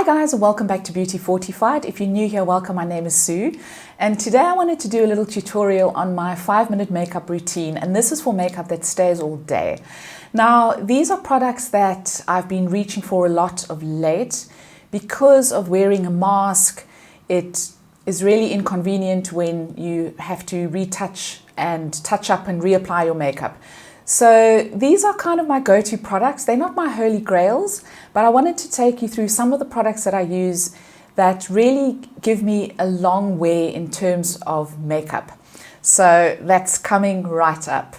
Hi guys, and welcome back to Beauty Fortified. If you're new here, welcome. My name is Sue, and today I wanted to do a little tutorial on my 5-minute makeup routine, and this is for makeup that stays all day. Now, these are products that I've been reaching for a lot of late because of wearing a mask. It is really inconvenient when you have to retouch and touch up and reapply your makeup. So these are kind of my go-to products. They're not my holy grails, but I wanted to take you through some of the products that I use that really give me a long wear in terms of makeup. So that's coming right up.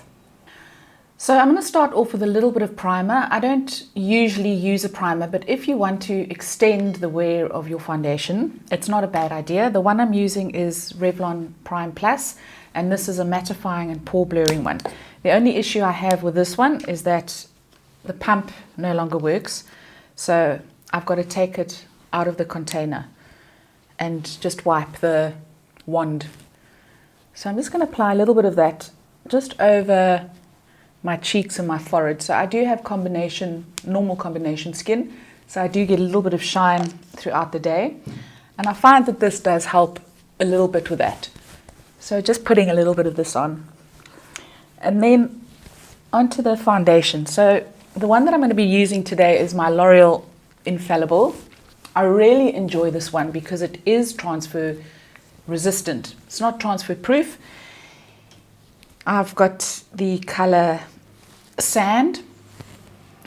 So I'm going to start off with a little bit of primer. I don't usually use a primer, but if you want to extend the wear of your foundation, it's not a bad idea. The one I'm using is Revlon Prime Plus, and this is a mattifying and pore blurring one. The only issue I have with this one is that the pump no longer works. So I've got to take it out of the container and just wipe the wand. So I'm just going to apply a little bit of that just over my cheeks and my forehead. So I do have normal combination skin. So I do get a little bit of shine throughout the day. And I find that this does help a little bit with that. So just putting a little bit of this on. And then onto the foundation. So the one that I'm going to be using today is my L'Oreal Infallible. I really enjoy this one because it is transfer resistant. It's not transfer proof. I've got the color Sand.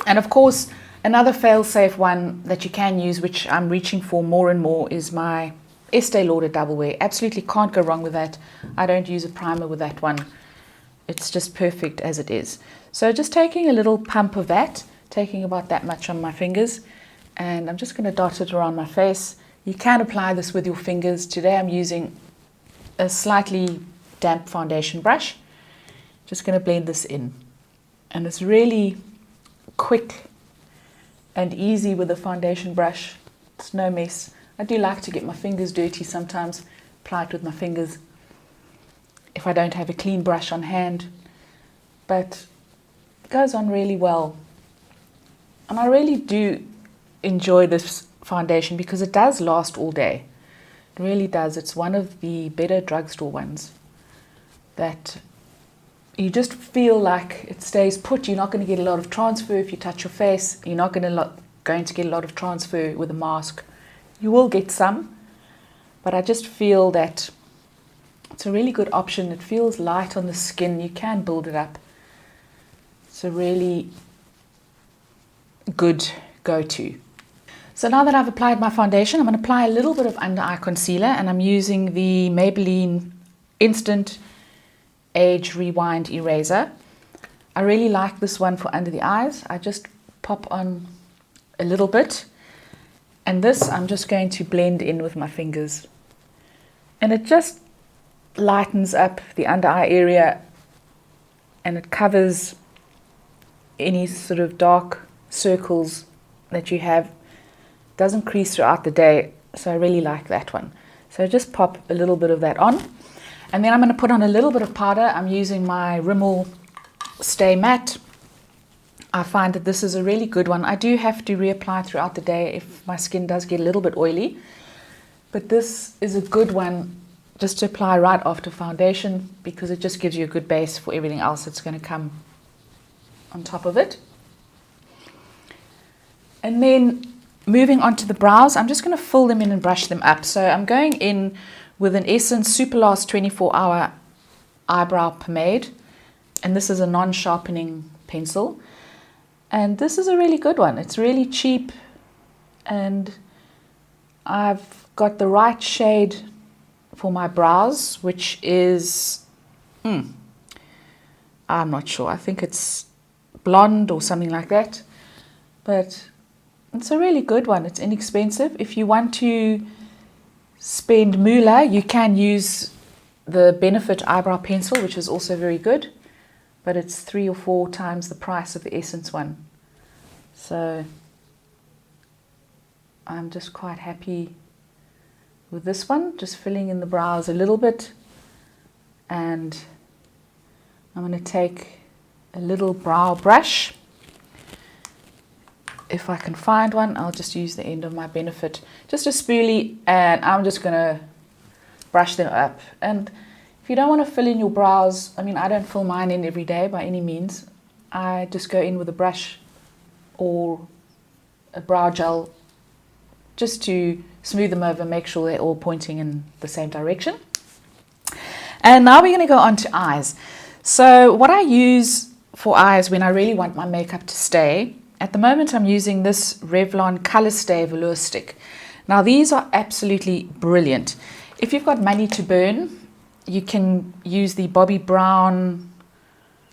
And of course, another fail-safe one that you can use, which I'm reaching for more and more, is my Estee Lauder Double Wear. Absolutely can't go wrong with that. I don't use a primer with that one. It's just perfect as it is. So just taking a little pump of that, taking about that much on my fingers, and I'm just going to dot it around my face. You can apply this with your fingers. Today I'm using a slightly damp foundation brush. Just going to blend this in. And it's really quick and easy with the foundation brush. It's no mess. I do like to get my fingers dirty sometimes, apply it with my fingers if I don't have a clean brush on hand, but it goes on really well. And I really do enjoy this foundation because it does last all day. It really does. It's one of the better drugstore ones that you just feel like it stays put. You're not going to get a lot of transfer if you touch your face. You're not going to get a lot of transfer with a mask. You will get some, but I just feel that it's a really good option. It feels light on the skin. You can build it up. It's a really good go-to. So now that I've applied my foundation, I'm going to apply a little bit of under-eye concealer, and I'm using the Maybelline Instant Age Rewind Eraser. I really like this one for under the eyes. I just pop on a little bit, and this I'm just going to blend in with my fingers. And it just lightens up the under eye area, and it covers any sort of dark circles that you have. It doesn't crease throughout the day, so I really like that one. So just pop a little bit of that on, and then I'm going to put on a little bit of powder. I'm using my Rimmel Stay Matte. I find that this is a really good one. I do have to reapply throughout the day if my skin does get a little bit oily, but this is a good one just to apply right after foundation because it just gives you a good base for everything else that's going to come on top of it. And then moving on to the brows, I'm just going to fill them in and brush them up. So I'm going in with an Essence Super Last 24-Hour Eyebrow Pomade, and this is a non-sharpening pencil. And this is a really good one. It's really cheap, and I've got the right shade for my brows, which is, I'm not sure. I think it's blonde or something like that. But it's a really good one. It's inexpensive. If you want to spend moolah, you can use the Benefit Eyebrow Pencil, which is also very good. But it's 3 or 4 times the price of the Essence one. So I'm just quite happy with this one, just filling in the brows a little bit. And I'm going to take a little brow brush if I can find one, I'll just use the end of my Benefit, just a spoolie, and I'm just going to brush them up. And if you don't want to fill in your brows, I mean, I don't fill mine in every day by any means. I just go in with a brush or a brow gel just to smooth them over, make sure they're all pointing in the same direction. And now we're going to go on to eyes. So what I use for eyes when I really want my makeup to stay, at the moment I'm using this Revlon Color Stay Velour Stick. Now these are absolutely brilliant. If you've got money to burn, you can use the Bobbi Brown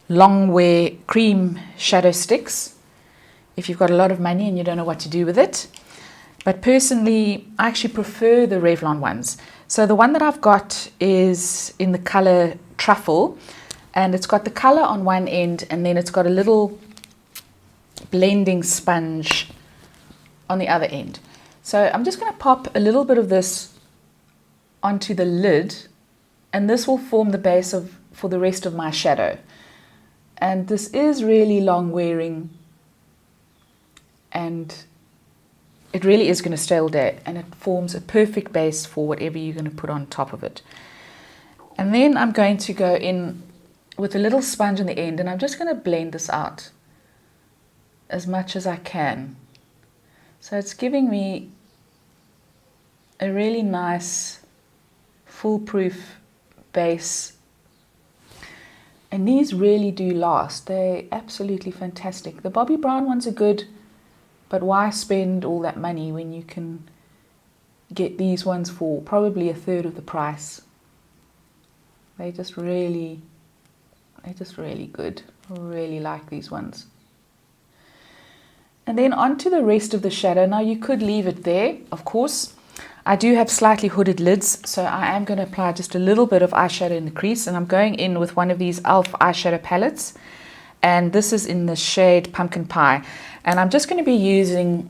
long wear cream shadow sticks if you've got a lot of money and you don't know what to do with it. But personally, I actually prefer the Revlon ones. So the one that I've got is in the color Truffle, and it's got the color on one end, and then it's got a little blending sponge on the other end. So I'm just going to pop a little bit of this onto the lid, and this will form the base for the rest of my shadow. And this is really long wearing, and it really is going to stay all day, and it forms a perfect base for whatever you're going to put on top of it. And then I'm going to go in with a little sponge on the end, and I'm just going to blend this out as much as I can. So it's giving me a really nice foolproof base, and these really do last. They're absolutely fantastic. The Bobbi Brown ones are good, but why spend all that money when you can get these ones for probably a third of the price? They're just really good. I really like these ones. And then onto the rest of the shadow. Now you could leave it there, of course. I do have slightly hooded lids, so I am going to apply just a little bit of eyeshadow in the crease, and I'm going in with one of these e.l.f. eyeshadow palettes, and this is in the shade Pumpkin Pie. And I'm just going to be using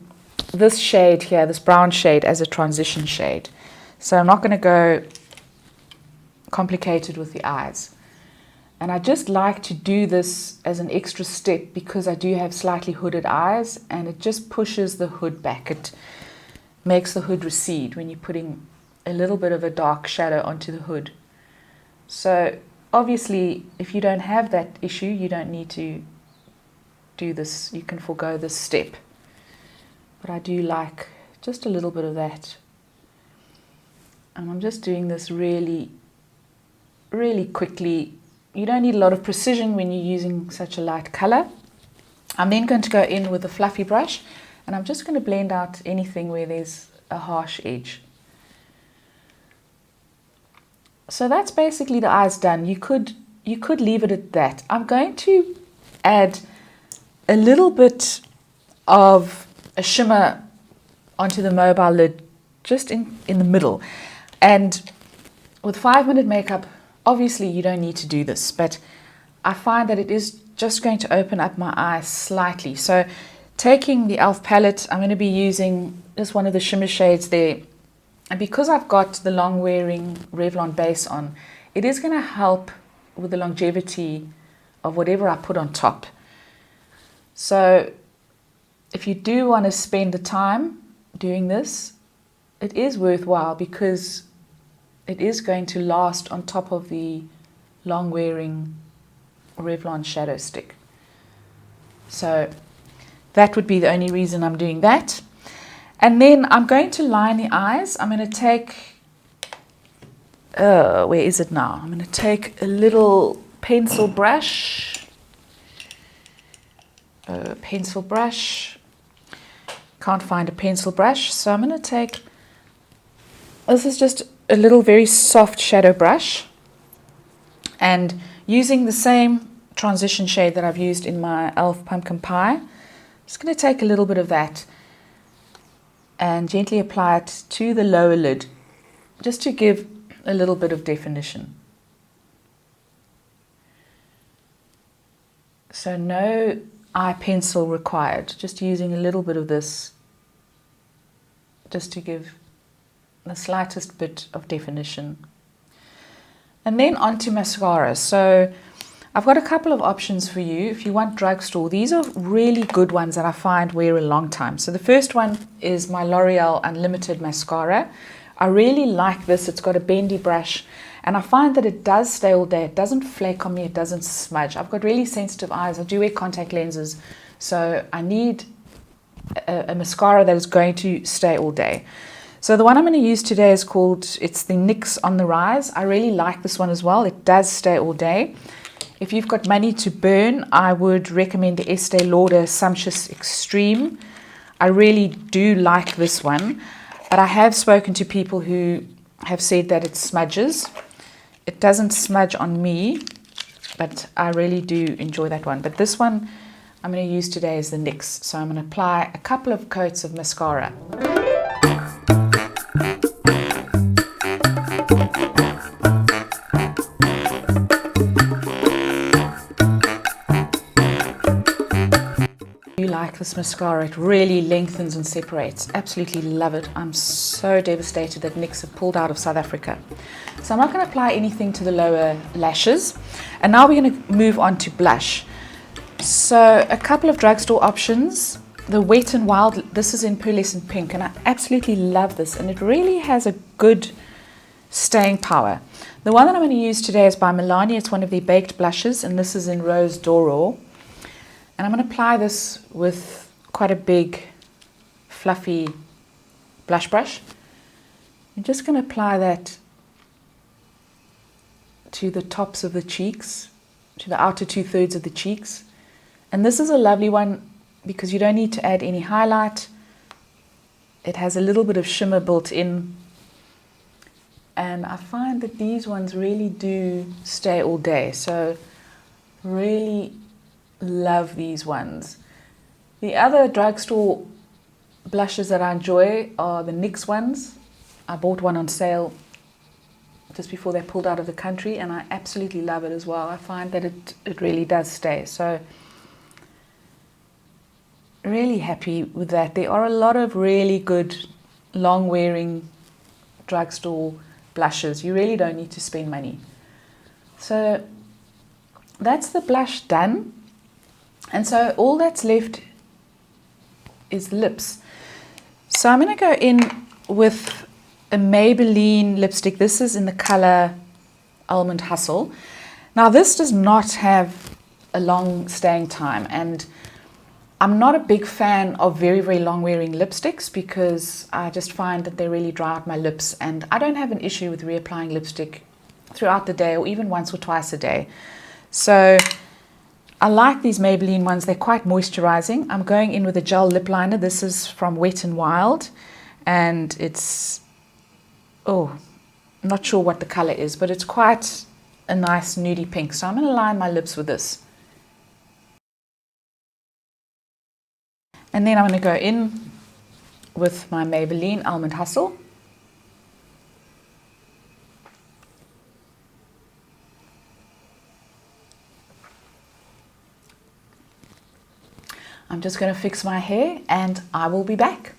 this shade here, this brown shade, as a transition shade. So I'm not going to go complicated with the eyes. And I just like to do this as an extra step because I do have slightly hooded eyes, and it just pushes the hood back. It makes the hood recede when you're putting a little bit of a dark shadow onto the hood. So obviously, if you don't have that issue, you don't need to do this. You can forego this step. But I do like just a little bit of that. And I'm just doing this really, really quickly. You don't need a lot of precision when you're using such a light color. I'm then going to go in with a fluffy brush, and I'm just going to blend out anything where there's a harsh edge. So that's basically the eyes done. You could leave it at that. I'm going to add a little bit of a shimmer onto the mobile lid, just in the middle. And with 5-minute makeup, obviously you don't need to do this, but I find that it is just going to open up my eyes slightly. So taking the e.l.f. palette, I'm going to be using just one of the shimmer shades there. And because I've got the long wearing Revlon base on, it is going to help with the longevity of whatever I put on top. So if you do want to spend the time doing this, it is worthwhile because it is going to last on top of the long wearing Revlon shadow stick. So that would be the only reason I'm doing that. And then I'm going to line the eyes. I'm going to take, where is it now? I'm going to take a little pencil brush. Can't find a pencil brush. So I'm going to take, this is just a little very soft shadow brush. And using the same transition shade that I've used in my e.l.f. Pumpkin Pie, I'm just going to take a little bit of that and gently apply it to the lower lid, just to give a little bit of definition. So no eye pencil required, just using a little bit of this just to give the slightest bit of definition. And then onto mascara. So I've got a couple of options for you if you want drugstore. These are really good ones that I find wear a long time. So the first one is my L'Oreal Unlimited Mascara. I really like this. It's got a bendy brush and I find that it does stay all day. It doesn't flake on me, it doesn't smudge. I've got really sensitive eyes. I do wear contact lenses, so I need a mascara that is going to stay all day. So the one I'm going to use today is it's the NYX On The Rise. I really like this one as well. It does stay all day. If you've got money to burn, I would recommend the Estee Lauder Sumptuous Extreme. I really do like this one, but I have spoken to people who have said that it smudges. It doesn't smudge on me, but I really do enjoy that one. But this one I'm going to use today is the NYX. So I'm going to apply a couple of coats of mascara. Like this mascara, it really lengthens and separates. Absolutely love it. I'm so devastated that NYX have pulled out of South Africa. So I'm not going to apply anything to the lower lashes. And now we're going to move on to blush. So a couple of drugstore options. The Wet n Wild, this is in pearlescent pink, and I absolutely love this, and it really has a good staying power. The one that I'm going to use today is by Milani. It's one of their baked blushes, and this is in Rose D'Oro. And I'm going to apply this with quite a big, fluffy blush brush. I'm just going to apply that to the tops of the cheeks, to the outer 2/3 of the cheeks. And this is a lovely one because you don't need to add any highlight. It has a little bit of shimmer built in. And I find that these ones really do stay all day. So really love these ones. The other drugstore blushes that I enjoy are the NYX ones. I bought one on sale just before they pulled out of the country, and I absolutely love it as well. I find that it really does stay. So really happy with that. There are a lot of really good long wearing drugstore blushes. You really don't need to spend money. So that's the blush done. And so all that's left is lips. So I'm going to go in with a Maybelline lipstick. This is in the color Almond Hustle. Now this does not have a long staying time, and I'm not a big fan of very, very long wearing lipsticks because I just find that they really dry out my lips, and I don't have an issue with reapplying lipstick throughout the day or even once or twice a day. So I like these Maybelline ones. They're quite moisturizing. I'm going in with a gel lip liner. This is from Wet n Wild, and it's, oh, I'm not sure what the color is, but it's quite a nice nudie pink. So I'm going to line my lips with this. And then I'm going to go in with my Maybelline Almond Hustle. I'm just going to fix my hair and I will be back.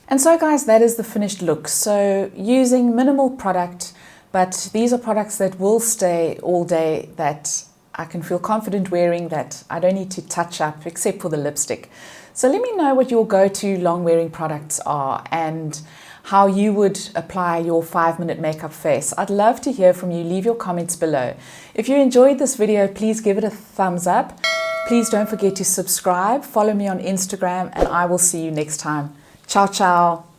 And so guys, that is the finished look. So using minimal product, but these are products that will stay all day, that I can feel confident wearing, that I don't need to touch up except for the lipstick. So let me know what your go-to long wearing products are and how you would apply your 5-minute makeup face. I'd love to hear from you. Leave your comments below. If you enjoyed this video, please give it a thumbs up. Please don't forget to subscribe, follow me on Instagram, and I will see you next time. Ciao, ciao.